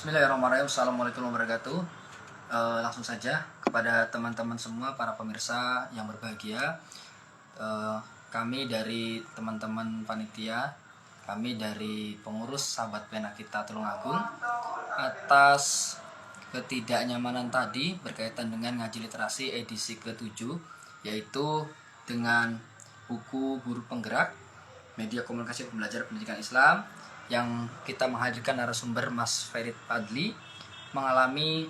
Bismillahirrahmanirrahim. Assalamualaikum warahmatullahi wabarakatuh. Langsung saja kepada teman-teman semua para pemirsa yang berbahagia. Kami dari teman-teman panitia, kami dari pengurus sahabat pena kita Tulungagung, atas ketidaknyamanan tadi berkaitan dengan ngaji literasi edisi ke-7, yaitu dengan buku Guru Penggerak Media Komunikasi Pembelajaran Pendidikan Islam, yang kita menghadirkan narasumber Mas Ferit Fadli mengalami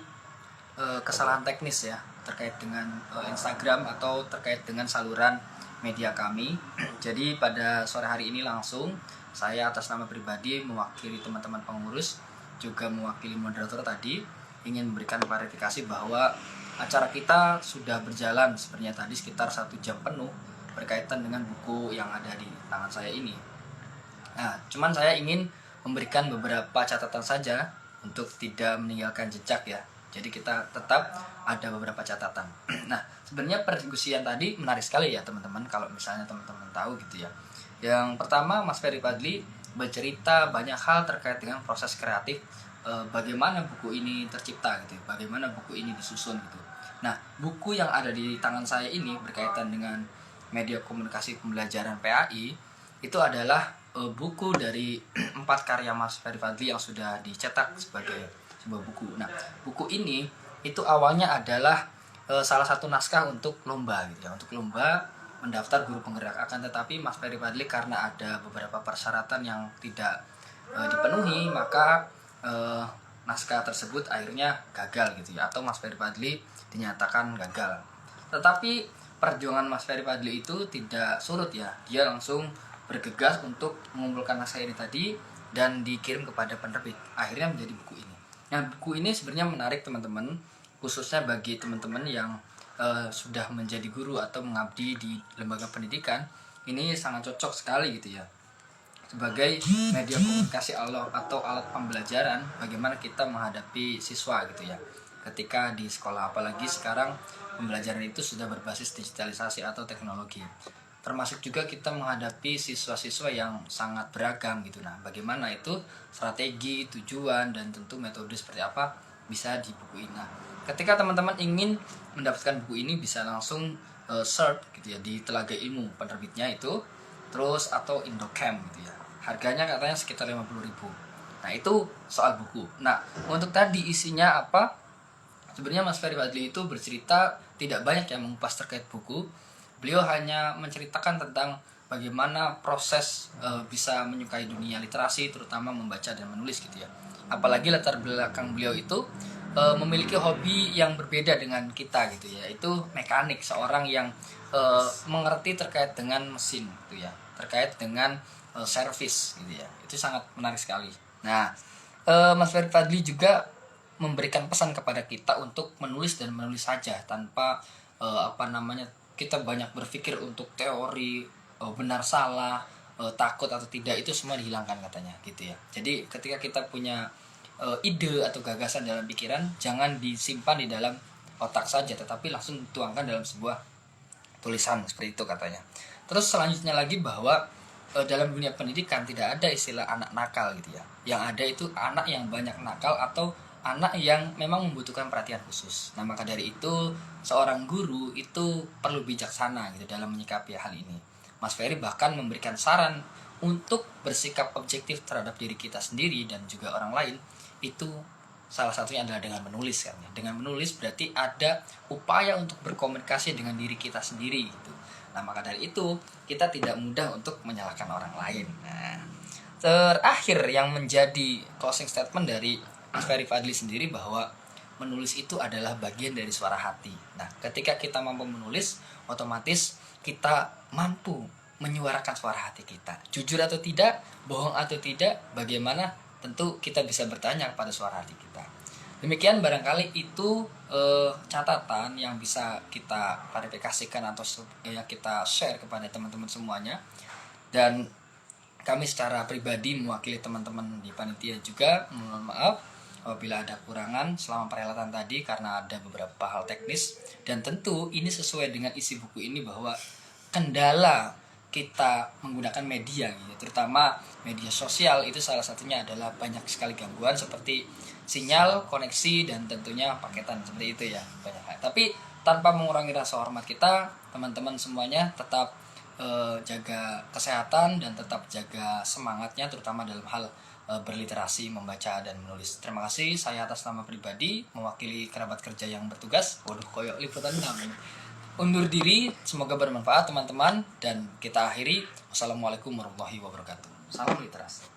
kesalahan teknis ya terkait dengan Instagram atau terkait dengan saluran media kami. Jadi pada sore hari ini langsung saya atas nama pribadi mewakili teman-teman pengurus, juga mewakili moderator tadi, ingin memberikan klarifikasi bahwa acara kita sudah berjalan sebenarnya tadi sekitar 1 jam penuh berkaitan dengan buku yang ada di tangan saya ini. Nah, cuman saya ingin memberikan beberapa catatan saja untuk tidak meninggalkan jejak ya. Jadi kita tetap ada beberapa catatan. Nah, sebenarnya perdiskusian tadi menarik sekali ya teman-teman, kalau misalnya teman-teman tahu gitu ya. Yang pertama, Mas Ferit Fadli bercerita banyak hal terkait dengan proses kreatif, bagaimana buku ini tercipta gitu, bagaimana buku ini disusun gitu. Nah, buku yang ada di tangan saya ini berkaitan dengan media komunikasi pembelajaran PAI itu adalah buku dari 4 karya Mas Ferit Fadli yang sudah dicetak sebagai sebuah buku. Nah, buku ini itu awalnya adalah salah satu naskah untuk lomba gitu ya, untuk lomba mendaftar guru penggerak. Akan tetapi Mas Ferit Fadli karena ada beberapa persyaratan yang tidak dipenuhi, maka naskah tersebut akhirnya gagal gitu ya, atau Mas Ferit Fadli dinyatakan gagal. Tetapi perjuangan Mas Ferit Fadli itu tidak surut ya, dia langsung bergegas untuk mengumpulkan naskah ini tadi dan dikirim kepada penerbit, akhirnya menjadi buku ini. Nah, buku ini sebenarnya menarik teman-teman, khususnya bagi teman-teman yang sudah menjadi guru atau mengabdi di lembaga pendidikan. Ini sangat cocok sekali gitu ya, sebagai media komunikasi atau alat pembelajaran bagaimana kita menghadapi siswa gitu ya ketika di sekolah, apalagi sekarang pembelajaran itu sudah berbasis digitalisasi atau teknologi. Termasuk juga kita menghadapi siswa-siswa yang sangat beragam gitu. Nah, bagaimana itu strategi, tujuan, dan tentu metode seperti apa bisa di buku ini. Nah, ketika teman-teman ingin mendapatkan buku ini bisa langsung search gitu ya di Telaga Ilmu penerbitnya itu, terus atau Indocamp gitu ya. Harganya katanya sekitar 50.000. Nah, itu soal buku. Nah, untuk tadi isinya apa? Sebenarnya Mas Ferit Fadli itu bercerita tidak banyak yang mengupas terkait buku. Beliau hanya menceritakan tentang bagaimana proses bisa menyukai dunia literasi, terutama membaca dan menulis gitu ya. Apalagi latar belakang beliau itu memiliki hobi yang berbeda dengan kita gitu ya, itu mekanik, seorang yang mengerti terkait dengan mesin gitu ya, terkait dengan servis gitu ya. Itu sangat menarik sekali. Nah, Mas Ferit Fadli juga memberikan pesan kepada kita untuk menulis dan menulis saja tanpa kita banyak berpikir untuk teori, benar salah, takut atau tidak, itu semua dihilangkan katanya gitu ya. Jadi ketika kita punya ide atau gagasan dalam pikiran, jangan disimpan di dalam otak saja, tetapi langsung tuangkan dalam sebuah tulisan seperti itu katanya. Terus selanjutnya lagi bahwa dalam dunia pendidikan tidak ada istilah anak nakal gitu ya. Yang ada itu anak yang banyak nakal atau anak yang memang membutuhkan perhatian khusus. Nah, maka dari itu seorang guru itu perlu bijaksana gitu dalam menyikapi hal ini. Mas Ferry bahkan memberikan saran untuk bersikap objektif terhadap diri kita sendiri dan juga orang lain. Itu salah satunya adalah dengan menulis kan ya. Dengan menulis berarti ada upaya untuk berkomunikasi dengan diri kita sendiri gitu. Nah, maka dari itu kita tidak mudah untuk menyalahkan orang lain. Nah, terakhir yang menjadi closing statement dari Mas Ferit Fadli sendiri bahwa menulis itu adalah bagian dari suara hati. Nah, ketika kita mampu menulis, otomatis kita mampu menyuarakan suara hati kita. Jujur atau tidak, bohong atau tidak, bagaimana? Tentu kita bisa bertanya kepada suara hati kita. Demikian barangkali itu catatan yang bisa kita klarifikasikan atau kita share kepada teman-teman semuanya. Dan kami secara pribadi mewakili teman-teman di panitia juga mohon maaf apabila ada kurangan selama perhelatan tadi karena ada beberapa hal teknis. Dan tentu ini sesuai dengan isi buku ini bahwa kendala kita menggunakan media gitu, terutama media sosial itu salah satunya adalah banyak sekali gangguan seperti sinyal, koneksi, dan tentunya paketan seperti itu ya, banyak hal. Tapi tanpa mengurangi rasa hormat kita, teman-teman semuanya tetap jaga kesehatan dan tetap jaga semangatnya, terutama dalam hal berliterasi, membaca dan menulis. Terima kasih, saya atas nama pribadi mewakili kerabat kerja yang bertugas. Waduh, koyok liputan namanya. Undur diri, semoga bermanfaat teman-teman, dan kita akhiri. Wassalamualaikum warahmatullahi wabarakatuh. Salam literasi.